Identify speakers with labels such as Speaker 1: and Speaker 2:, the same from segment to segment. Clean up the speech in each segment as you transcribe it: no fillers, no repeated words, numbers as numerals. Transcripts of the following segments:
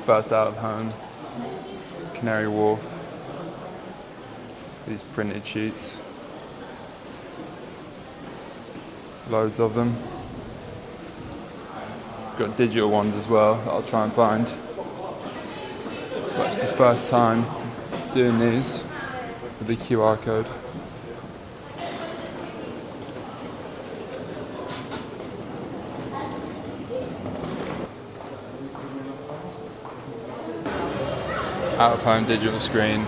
Speaker 1: First out of home, Canary Wharf. These printed sheets. Loads of them. Got digital ones as well that I'll try and find. But it's the first time doing these with the QR code. Out of home digital screen.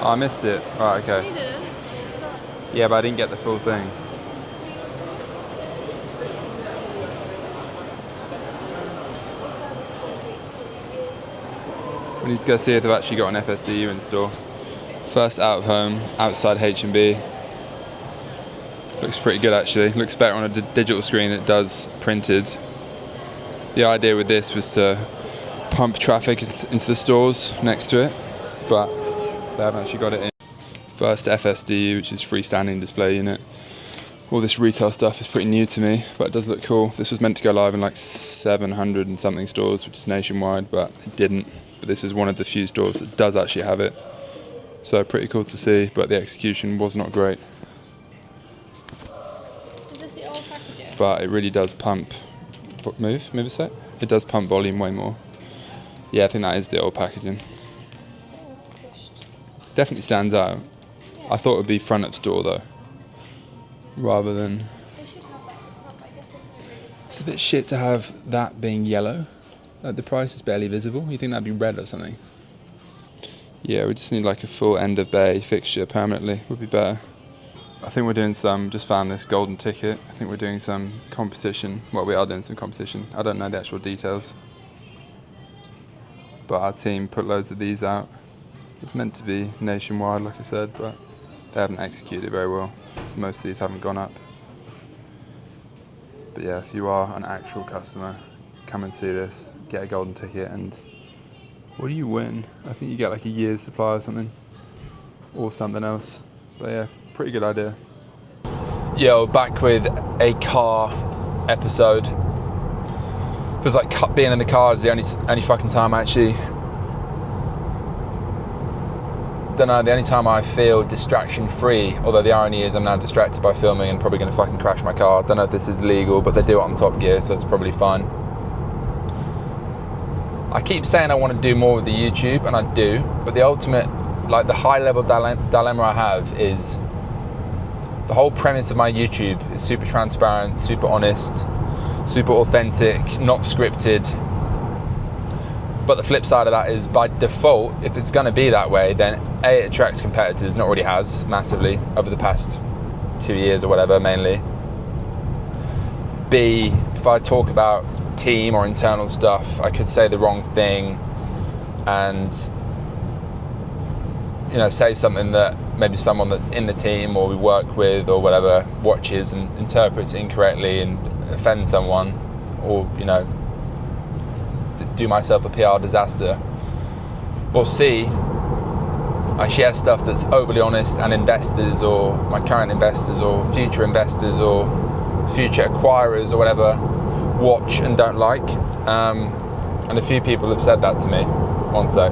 Speaker 1: Oh, I missed it. Right, okay.
Speaker 2: You didn't.
Speaker 1: Yeah, but I didn't get the full thing. We need to go see if they've actually got an FSDU in store. First out of home, outside H&B. Looks pretty good actually. Looks better on a digital screen than it does printed. The idea with this was to pump traffic into the stores next to it, but they haven't actually got it in. First FSDU, which is freestanding display unit. All this retail stuff is pretty new to me, but it does look cool. This was meant to go live in like 700 and something stores, which is nationwide, but it didn't. But this is one of the few stores that does actually have it. So pretty cool to see, but the execution was not great.
Speaker 2: Is this the old packaging?
Speaker 1: But it really does pump. Move a sec. It does pump volume way more. Yeah, I think that is the old packaging. Definitely stands out.
Speaker 2: Yeah.
Speaker 1: I thought it would be front of store though, rather than.
Speaker 2: They should have that at the front, but I guess there's no really
Speaker 1: It's a bit shit to have that being yellow. Like the price is barely visible. You think that'd be red or something? Yeah, we just need like a full end of bay fixture permanently. Would be better. I think we're doing some. Just found this golden ticket. I think we're doing some competition. Well, we are doing some competition. I don't know the actual details. But our team put loads of these out. It's meant to be nationwide, like I said, but they haven't executed very well. Most of these haven't gone up. But yeah, if you are an actual customer, come and see this, get a golden ticket, and what do you win? I think you get like a year's supply or something, or something else. But yeah, pretty good idea. Yo, back with a car episode. Feels like being in the car is the only fucking time I actually. Don't know, the only time I feel distraction free, although the irony is I'm now distracted by filming and probably going to fucking crash my car. Don't know if this is legal, but they do it on Top Gear, so it's probably fine. I keep saying I want to do more with the YouTube, and I do, but the ultimate, like the high level dilemma I have is the whole premise of my YouTube is super transparent, super honest, super authentic, not scripted. But the flip side of that is, by default, if it's going to be that way, then A, it attracts competitors, and it already has massively over the past 2 years or whatever, mainly. B, if I talk about team or internal stuff, I could say the wrong thing and, you know, say something that maybe someone that's in the team or we work with or whatever watches and interprets incorrectly and offend someone, or, you know, do myself a PR disaster. Or C, I share stuff that's overly honest and investors or my current investors or future investors or future acquirers or whatever watch and don't like. And a few people have said that to me. One sec.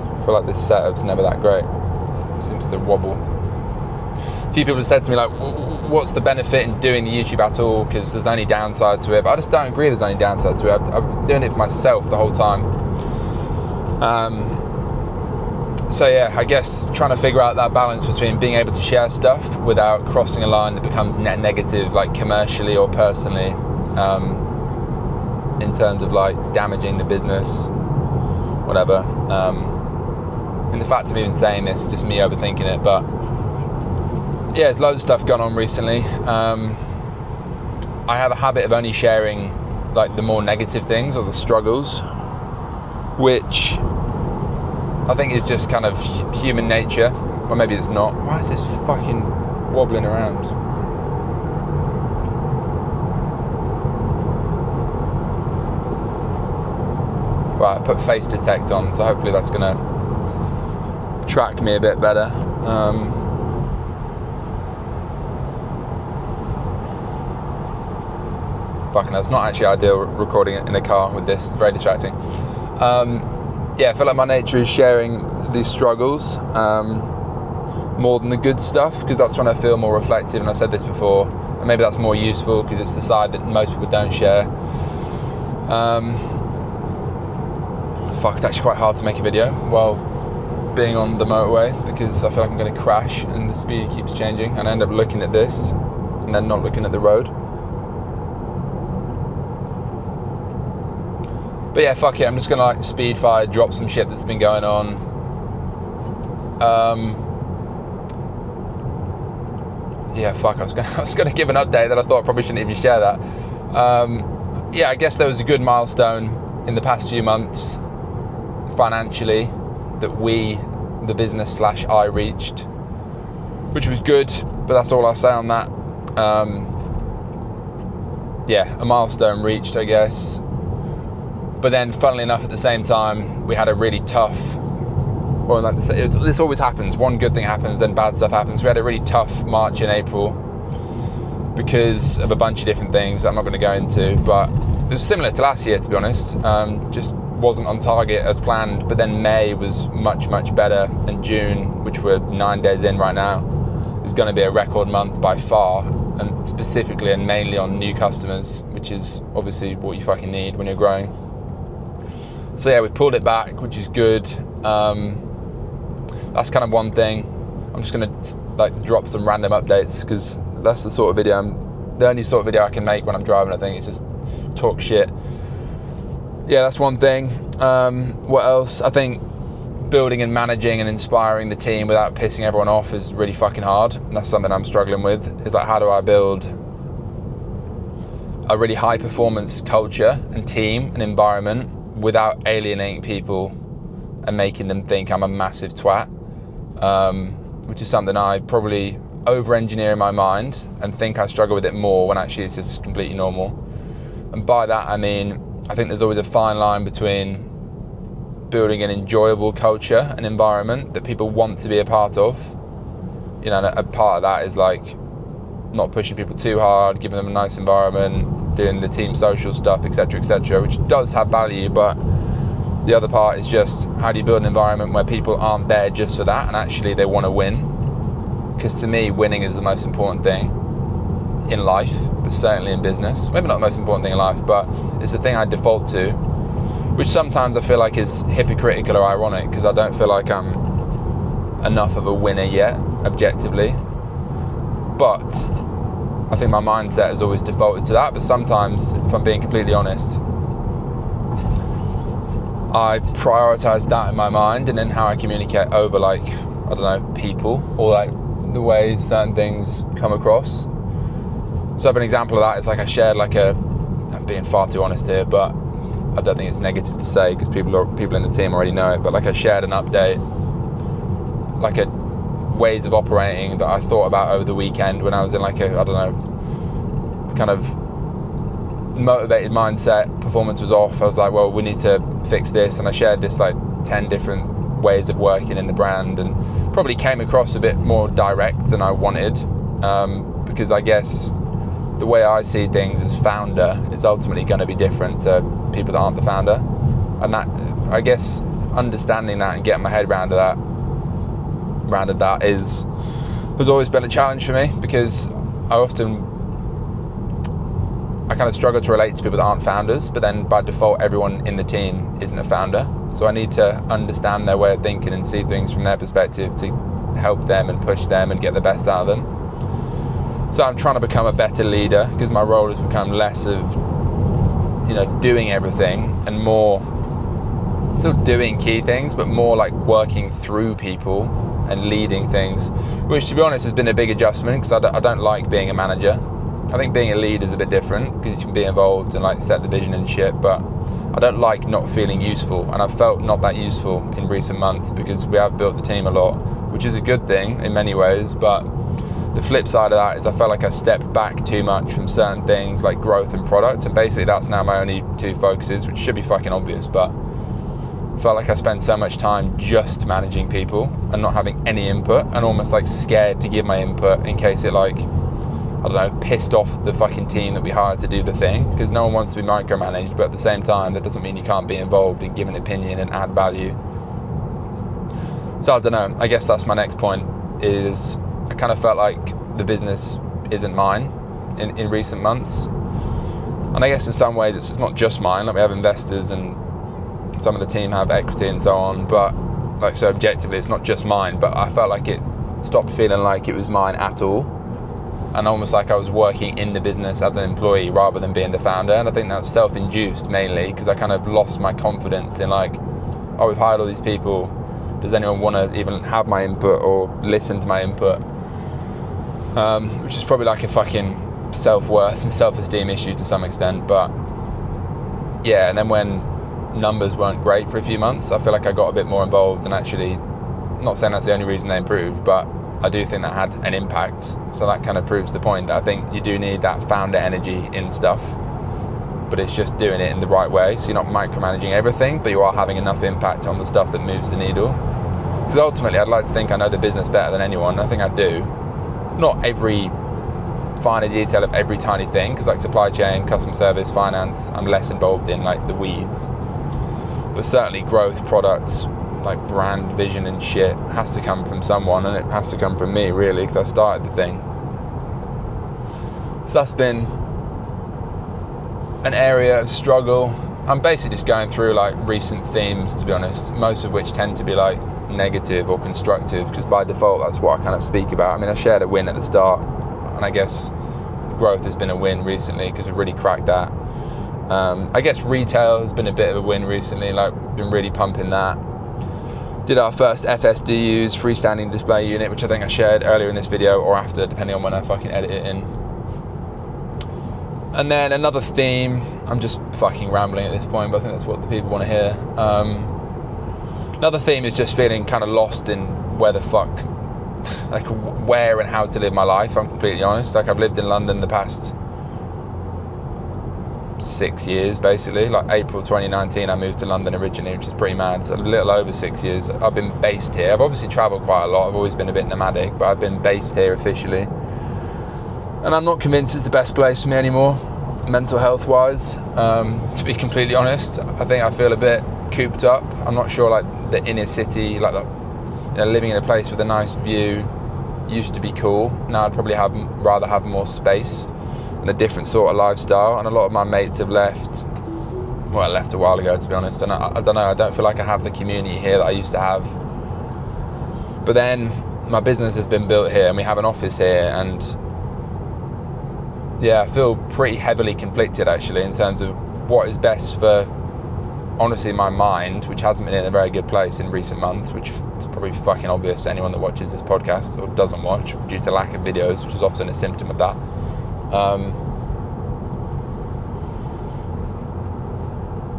Speaker 1: I feel like this setup's never that great. It seems to wobble. A few people have said to me, like, what's the benefit in doing the YouTube at all? Because there's only downside to it. But I just don't agree there's any downside to it. I've been doing it for myself the whole time. So yeah, I guess trying to figure out that balance between being able to share stuff without crossing a line that becomes net negative, like commercially or personally, in terms of like damaging the business, whatever. And the fact of even saying this is just me overthinking it, but yeah, there's loads of stuff going on recently. I have a habit of only sharing like the more negative things or the struggles, which I think is just kind of human nature, or maybe it's not. Why is this fucking wobbling around? Right, I put face detect on, so hopefully that's gonna track me a bit better. fucking, that's not actually ideal recording it in a car with this. It's very distracting. Yeah, I feel like my nature is sharing these struggles more than the good stuff, because that's when I feel more reflective, and I've said this before, and maybe that's more useful because it's the side that most people don't share. It's actually quite hard to make a video while being on the motorway, because I feel like I'm going to crash and the speed keeps changing, and I end up looking at this and then not looking at the road. But yeah, fuck it, I'm just going to like speed fire, drop some shit that's been going on. Yeah, fuck, I was going to give an update that I thought I probably shouldn't even share that. Yeah, I guess there was a good milestone in the past few months financially that we, the business / I, reached, which was good, but that's all I'll say on that. Yeah, a milestone reached, I guess. But then, funnily enough, at the same time, we had a really tough, or like this always happens, one good thing happens, then bad stuff happens. We had a really tough March and April because of a bunch of different things that I'm not going to go into, but it was similar to last year, to be honest. Just wasn't on target as planned, but then May was much, much better, and June, which we're 9 days in right now, is going to be a record month by far, and specifically and mainly on new customers, which is obviously what you fucking need when you're growing. So yeah, we pulled it back, which is good. That's kind of one thing. I'm just going to like drop some random updates, because that's the sort of video the only sort of video I can make when I'm driving. I think it's just talk shit. Yeah, that's one thing. What else? I think building and managing and inspiring the team without pissing everyone off is really fucking hard. And that's something I'm struggling with. Is like, how do I build a really high performance culture and team and environment without alienating people and making them think I'm a massive twat, which is something I probably over-engineer in my mind and think I struggle with it more when actually it's just completely normal. And by that I mean, I think there's always a fine line between building an enjoyable culture and environment that people want to be a part of. You know, a part of that is like not pushing people too hard, giving them a nice environment, doing the team social stuff, etc., which does have value, but the other part is just, how do you build an environment where people aren't there just for that and actually they want to win? Because to me, winning is the most important thing in life, but certainly in business. Maybe not the most important thing in life, but it's the thing I default to, which sometimes I feel like is hypocritical or ironic, because I don't feel like I'm enough of a winner yet, objectively. But I think my mindset has always defaulted to that. But sometimes, if I'm being completely honest, I prioritize that in my mind, and then how I communicate over, like, I don't know, people, or like the way certain things come across. So an example of that is like I shared like I'm being far too honest here, but I don't think it's negative to say because people in the team already know it, but like I shared an update, like a ways of operating that I thought about over the weekend when I was in like a, I don't know, kind of motivated mindset. Performance was off. I was like, well, we need to fix this, and I shared this like 10 different ways of working in the brand, and probably came across a bit more direct than I wanted, because I guess the way I see things as founder is ultimately going to be different to people that aren't the founder, and that, I guess, understanding that and getting my head around that has always been a challenge for me, because I kind of struggle to relate to people that aren't founders, but then by default everyone in the team isn't a founder, so I need to understand their way of thinking and see things from their perspective to help them and push them and get the best out of them. So I'm trying to become a better leader, because my role has become less of, doing everything and more still doing key things, but more like working through people and leading things, which to be honest has been a big adjustment, because I don't like being a manager. I think being a lead is a bit different, because you can be involved and like set the vision and shit, but I don't like not feeling useful, and I've felt not that useful in recent months, because we have built the team a lot, which is a good thing in many ways, but the flip side of that is I felt like I stepped back too much from certain things like growth and product, and basically that's now my only two focuses, which should be fucking obvious, but I felt like I spent so much time just managing people and not having any input, and almost like scared to give my input in case it like, I I don't know, pissed off the fucking team that we hired to do the thing, because no one wants to be micromanaged, but at the same time, that doesn't mean you can't be involved and give an opinion and add value. So I don't know, I guess that's my next point, is I kind of felt like the business isn't mine in recent months. And I guess in some ways it's not just mine, like we have investors and some of the team have equity and so on, but like, so objectively it's not just mine, but I felt like it stopped feeling like it was mine at all, and almost like I was working in the business as an employee rather than being the founder. And I think that's self-induced mainly, because I kind of lost my confidence in like, oh, we've hired all these people, does anyone want to even have my input or listen to my input? Which is probably like a fucking self-worth and self-esteem issue to some extent. But yeah, and then when numbers weren't great for a few months, I feel like I got a bit more involved, and actually, not saying that's the only reason they improved, but I do think that had an impact. So that kind of proves the point that I think you do need that founder energy in stuff, but it's just doing it in the right way. So you're not micromanaging everything, but you are having enough impact on the stuff that moves the needle. Because ultimately, I'd like to think I know the business better than anyone. I think I do. Not every finer detail of every tiny thing, because like supply chain, customer service, finance, I'm less involved in like the weeds. But certainly growth, products, like brand vision and shit has to come from someone, and it has to come from me really, because I started the thing. So that's been an area of struggle. I'm basically just going through like recent themes, to be honest, most of which tend to be like negative or constructive, because by default that's what I kind of speak about. I mean, I shared a win at the start, and I guess growth has been a win recently because we've really cracked that. I guess retail has been a bit of a win recently, like been really pumping that. Did our first FSDUs, freestanding display unit, which I think I shared earlier in this video or after, depending on when I fucking edit it in. And then another theme, I'm just fucking rambling at this point, but I think that's what the people want to hear. Another theme is just feeling kind of lost in where the fuck, like where and how to live my life, I'm completely honest. Like I've lived in London the past 6 years basically. Like April 2019 I moved to London originally, which is pretty mad. So a little over 6 years I've been based here. I've obviously travelled quite a lot, I've always been a bit nomadic, but I've been based here officially, and I'm not convinced it's the best place for me anymore, mental health wise. To be completely honest, I think I feel a bit cooped up. I'm not sure like the inner city, like the, you know, living in a place with a nice view used to be cool. Now I'd probably rather have more space and a different sort of lifestyle, and a lot of my mates have left. Well, I left a while ago, to be honest, and I don't know, I don't feel like I have the community here that I used to have. But then my business has been built here and we have an office here, and yeah, I feel pretty heavily conflicted actually in terms of what is best for, honestly, my mind, which hasn't been in a very good place in recent months, which is probably fucking obvious to anyone that watches this podcast or doesn't watch due to lack of videos, which is often a symptom of that.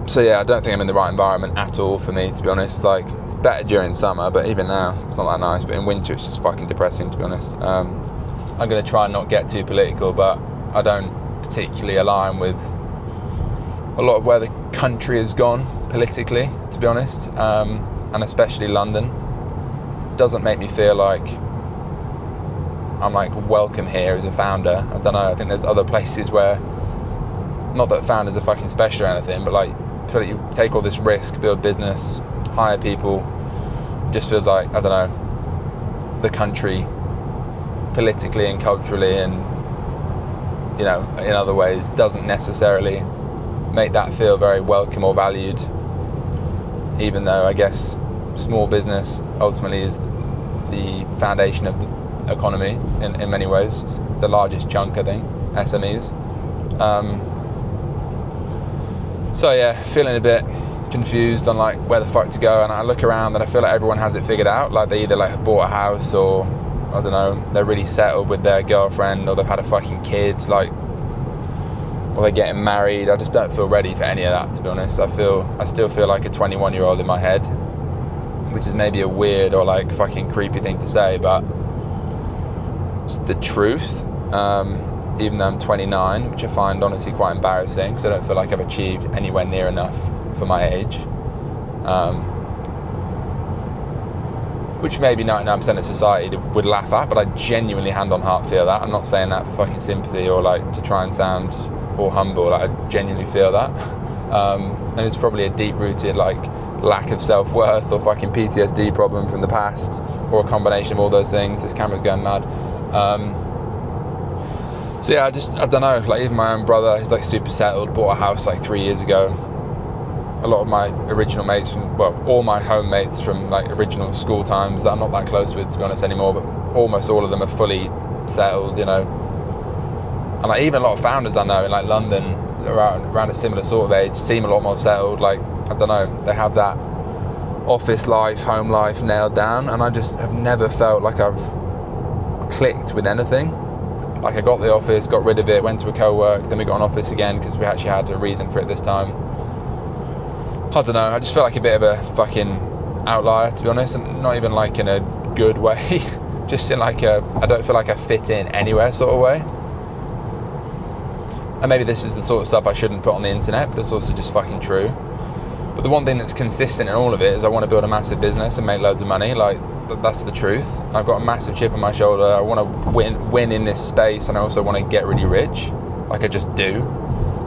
Speaker 1: So yeah, I don't think I'm in the right environment at all for me, to be honest. Like, it's better during summer, but even now it's not that nice. But in winter it's just fucking depressing, to be honest. I'm going to try and not get too political, but I don't particularly align with a lot of where the country has gone politically, to be honest, and especially London. Doesn't make me feel like I'm like welcome here as a founder. I don't know, I think there's other places where, not that founders are fucking special or anything, but like I feel like you take all this risk, build business, hire people, just feels like, I don't know, the country politically and culturally and, you know, in other ways doesn't necessarily make that feel very welcome or valued, even though I guess small business ultimately is the foundation of the economy in many ways. It's the largest chunk, I think, SMEs. So yeah, feeling a bit confused on like where the fuck to go, and I look around and I feel like everyone has it figured out, like they either like have bought a house, or I don't know, they're really settled with their girlfriend, or they've had a fucking kid, like, or they're getting married. I just don't feel ready for any of that, to be honest. I still feel like a 21-year-old in my head, which is maybe a weird or like fucking creepy thing to say, but it's the truth. Even though I'm 29, which I find honestly quite embarrassing, because I don't feel like I've achieved anywhere near enough for my age. which maybe 99% of society would laugh at, but I genuinely hand on heart feel that. I'm not saying that for fucking sympathy or like to try and sound all humble. Like, I genuinely feel that. And it's probably a deep-rooted like lack of self-worth or fucking PTSD problem from the past, or a combination of all those things. This camera's going mad. So yeah, I don't know, like even my own brother, he's like super settled, bought a house like 3 years ago. A lot of my original mates all my home mates from like original school times that I'm not that close with, to be honest, anymore, but almost all of them are fully settled, you know. And like even a lot of founders I know in like London around a similar sort of age seem a lot more settled. Like, I don't know, they have that office life, home life nailed down, and I just have never felt like I've clicked with anything. Like, I got the office, got rid of it, went to a co-work, then we got an office again because we actually had a reason for it this time. I don't know, I just feel like a bit of a fucking outlier, to be honest, and not even like in a good way, just in like I don't feel like I fit in anywhere sort of way. And maybe this is the sort of stuff I shouldn't put on the internet, but it's also just fucking true. But the one thing that's consistent in all of it is I want to build a massive business and make loads of money. Like, that's the truth. I've got a massive chip on my shoulder. I want to win in this space, and I also want to get really rich. Like, I just do.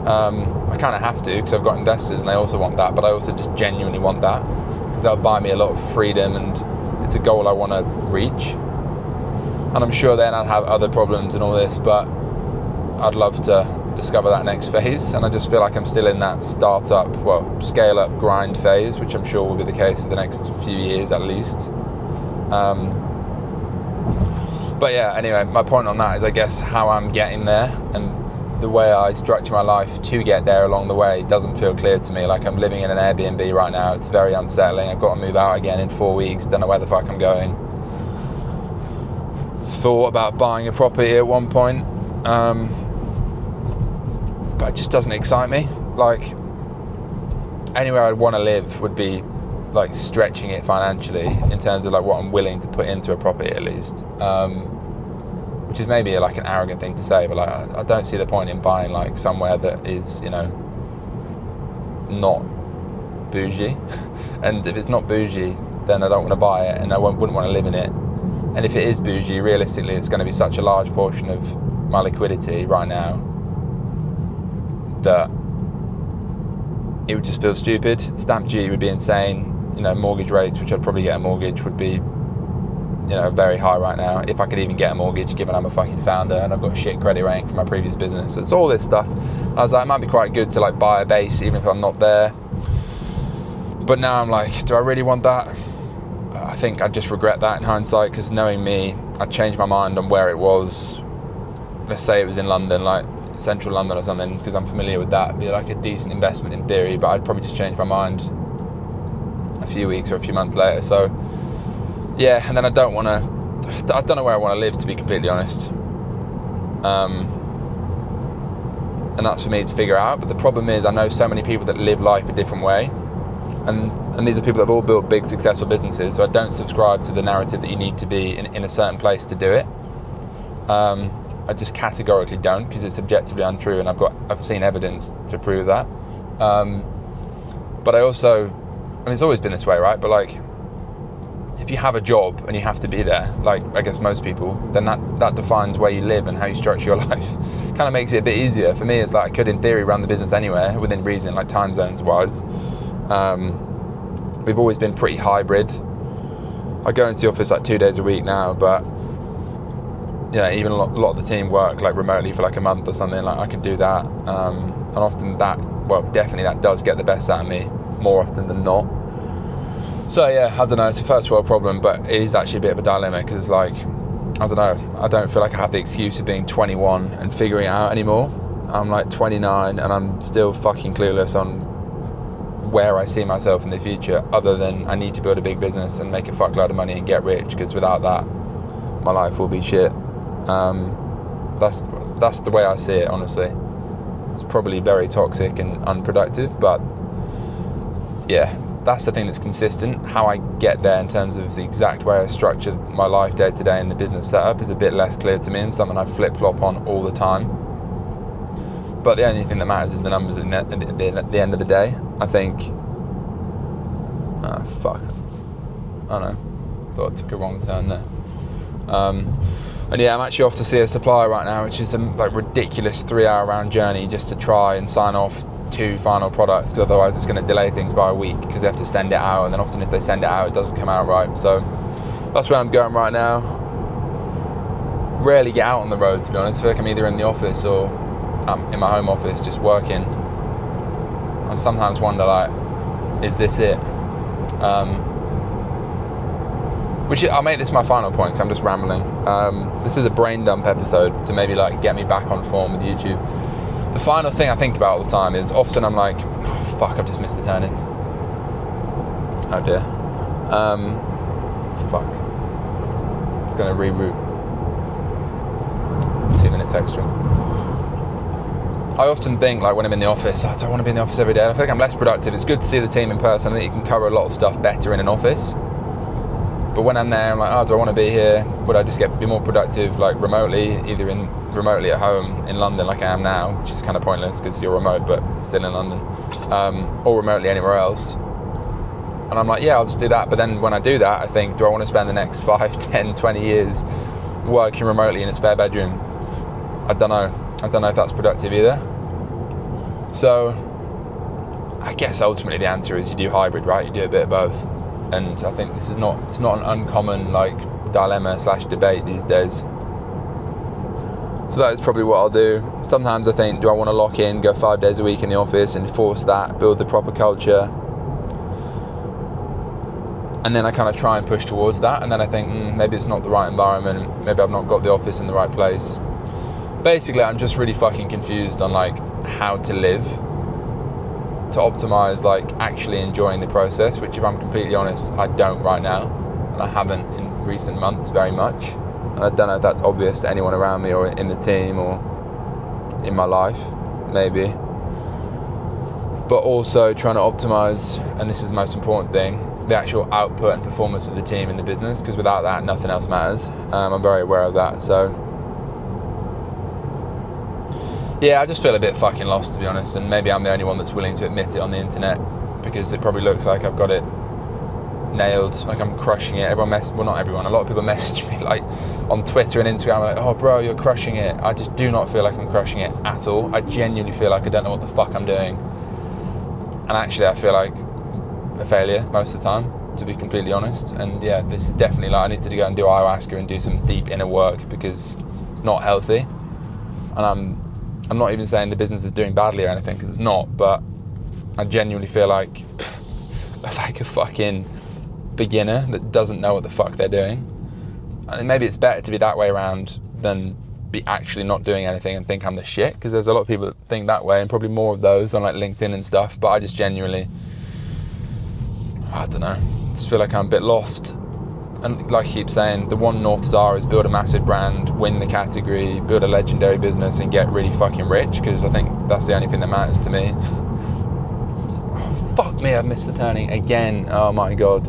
Speaker 1: I kind of have to because I've got investors and they also want that, but I also just genuinely want that because that'll buy me a lot of freedom, and it's a goal I want to reach. And I'm sure then I'll have other problems and all this, but I'd love to discover that next phase. And I just feel like I'm still in that startup, scale up, grind phase, which I'm sure will be the case for the next few years at least. But yeah, anyway, my point on that is, I guess, how I'm getting there and the way I structure my life to get there along the way doesn't feel clear to me. Like, I'm living in an Airbnb right now. It's very unsettling. I've got to move out again in 4 weeks. Don't know where the fuck I'm going. Thought about buying a property at one point, but it just doesn't excite me. Like, anywhere I'd want to live would be like stretching it financially in terms of like what I'm willing to put into a property, at least, which is maybe like an arrogant thing to say, but like I don't see the point in buying like somewhere that is, you know, not bougie. And if it's not bougie, then I don't want to buy it, and I wouldn't want to live in it. And if it is bougie, realistically, it's going to be such a large portion of my liquidity right now that it would just feel stupid. Stamp duty would be insane. You know, mortgage rates, which I'd probably get a mortgage, would be, you know, very high right now, if I could even get a mortgage, given I'm a fucking founder and I've got a shit credit rating from my previous business. It's all this stuff. I was like, it might be quite good to like buy a base even if I'm not there. But now I'm like, do I really want that? I think I just regret that in hindsight, because knowing me, I'd change my mind on where it was. Let's say it was in London, like central London or something, because I'm familiar with that. It'd be like a decent investment in theory, but I'd probably just change my mind a few weeks or a few months later. So yeah, and then I don't know where I want to live, to be completely honest. And that's for me to figure out. But the problem is, I know so many people that live life a different way. And these are people that have all built big, successful businesses. So I don't subscribe to the narrative that you need to be in a certain place to do it. I just categorically don't, because it's objectively untrue, and I've seen evidence to prove that. But I also, it's always been this way, right? But like, if you have a job and you have to be there, like I guess most people, then that defines where you live and how you structure your life. Kind of makes it a bit easier. For me, it's like I could, in theory, run the business anywhere within reason, like time zones wise. We've always been pretty hybrid. I go into the office like 2 days a week now, but yeah, even a lot of the team work like remotely for like a month or something. Like, I can do that, and often definitely that does get the best out of me more often than not. So yeah, I don't know, it's a first world problem, but it is actually a bit of a dilemma, because it's like, I don't know, I don't feel like I have the excuse of being 21 and figuring it out anymore. I'm like 29 and I'm still fucking clueless on where I see myself in the future, other than I need to build a big business and make a fuckload of money and get rich, because without that, my life will be shit. That's the way I see it, honestly. It's probably very toxic and unproductive, but yeah, that's the thing that's consistent. How I get there in terms of the exact way I structure my life day to day and the business setup is a bit less clear to me, and something I flip-flop on all the time. But the only thing that matters is the numbers at the end of the day. I think, I don't know. Thought I took a wrong turn there. And yeah, I'm actually off to see a supplier right now, which is a like ridiculous 3-hour round journey just to try and sign off 2 final products, because otherwise it's going to delay things by a week because they have to send it out, and then often if they send it out it doesn't come out right. So that's where I'm going right now. Rarely get out on the road, to be honest. I feel like I'm either in the office or I'm in my home office just working. I sometimes wonder, like, is this it? I'll make this my final point because I'm just rambling. This is a brain dump episode to maybe like get me back on form with YouTube. The final thing I think about all the time is often I'm like, oh, fuck, I've just missed the turning. Oh dear. Fuck. It's going to reroute. 2 minutes extra. I often think, like when I'm in the office, I don't want to be in the office every day. I feel like I'm less productive. It's good to see the team in person. I think you can cover a lot of stuff better in an office. But when I'm there, I'm like, oh, do I want to be here? Would I just be more productive, like remotely, either remotely at home in London, like I am now, which is kind of pointless because you're remote, but still in London, or remotely anywhere else. And I'm like, yeah, I'll just do that. But then when I do that, I think, do I want to spend the next 5, 10, 20 years working remotely in a spare bedroom? I don't know. I don't know if that's productive either. So I guess ultimately the answer is you do hybrid, right? You do a bit of both. And I think it's not an uncommon like dilemma / debate these days. So that is probably what I'll do. Sometimes I think, do I want to lock in, go 5 days a week in the office, enforce that, build the proper culture? And then I kind of try and push towards that. And then I think, maybe it's not the right environment. Maybe I've not got the office in the right place. Basically, I'm just really fucking confused on like how to live, to optimize like actually enjoying the process, which if I'm completely honest, I don't right now, and I haven't in recent months very much. And I don't know if that's obvious to anyone around me or in the team or in my life, maybe. But also trying to optimize, and this is the most important thing, the actual output and performance of the team in the business, because without that, nothing else matters. I'm very aware of that. So yeah, I just feel a bit fucking lost, to be honest, and maybe I'm the only one that's willing to admit it on the internet, because it probably looks like I've got it nailed, like I'm crushing it. Well, not everyone, a lot of people message me like on Twitter and Instagram like, oh bro, you're crushing it. I just do not feel like I'm crushing it at all. I genuinely feel like I don't know what the fuck I'm doing, and actually I feel like a failure most of the time, to be completely honest. And yeah, this is definitely like I need to go and do ayahuasca and do some deep inner work, because it's not healthy. And I'm not even saying the business is doing badly or anything, because it's not, but I genuinely feel like a fucking beginner that doesn't know what the fuck they're doing. And maybe it's better to be that way around than be actually not doing anything and think I'm the shit, because there's a lot of people that think that way, and probably more of those on like LinkedIn and stuff. But I just genuinely, I don't know, just feel like I'm a bit lost. And like I keep saying, the one North Star is build a massive brand, win the category, build a legendary business and get really fucking rich, because I think that's the only thing that matters to me. Oh, fuck me, I've missed the turning again. Oh my God.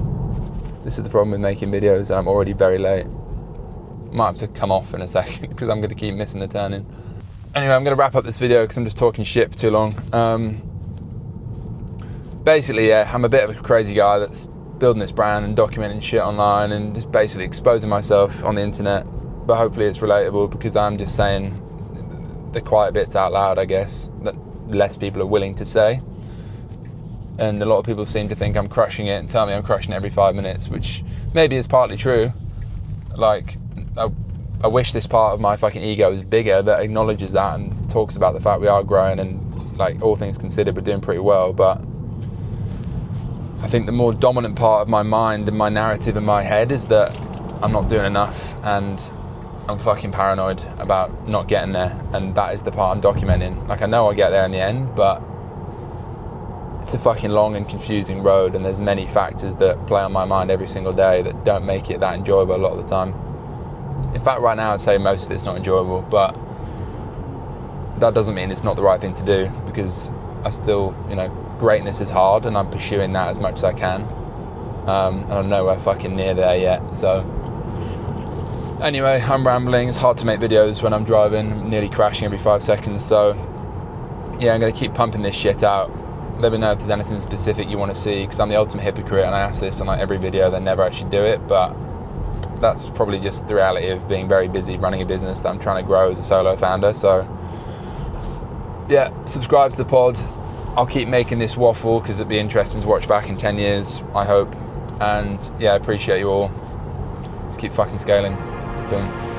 Speaker 1: This is the problem with making videos, and I'm already very late. Might have to come off in a second because I'm going to keep missing the turning. Anyway, I'm going to wrap up this video because I'm just talking shit for too long. Basically, yeah, I'm a bit of a crazy guy that's building this brand and documenting shit online and just basically exposing myself on the internet, but hopefully it's relatable, because I'm just saying the quiet bits out loud, I guess, that less people are willing to say. And a lot of people seem to think I'm crushing it and tell me I'm crushing it every 5 minutes, which maybe is partly true. Like, I wish this part of my fucking ego was bigger, that acknowledges that and talks about the fact we are growing and, like, all things considered, we're doing pretty well. But I think the more dominant part of my mind and my narrative in my head is that I'm not doing enough, and I'm fucking paranoid about not getting there, and that is the part I'm documenting. Like, I know I'll get there in the end, but it's a fucking long and confusing road, and there's many factors that play on my mind every single day that don't make it that enjoyable a lot of the time. In fact, right now I'd say most of it's not enjoyable, but that doesn't mean it's not the right thing to do, because I still, greatness is hard, and I'm pursuing that as much as I can. And I'm nowhere fucking near there yet. So anyway, I'm rambling. It's hard to make videos when I'm driving. I'm nearly crashing every 5 seconds. So yeah, I'm going to keep pumping this shit out. Let me know if there's anything specific you want to see, because I'm the ultimate hypocrite, and I ask this on like every video, then never actually do it. But that's probably just the reality of being very busy running a business that I'm trying to grow as a solo founder. So yeah, subscribe to the pod. I'll keep making this waffle because it'd be interesting to watch back in 10 years, I hope. And yeah, I appreciate you all. Just keep fucking scaling. Boom.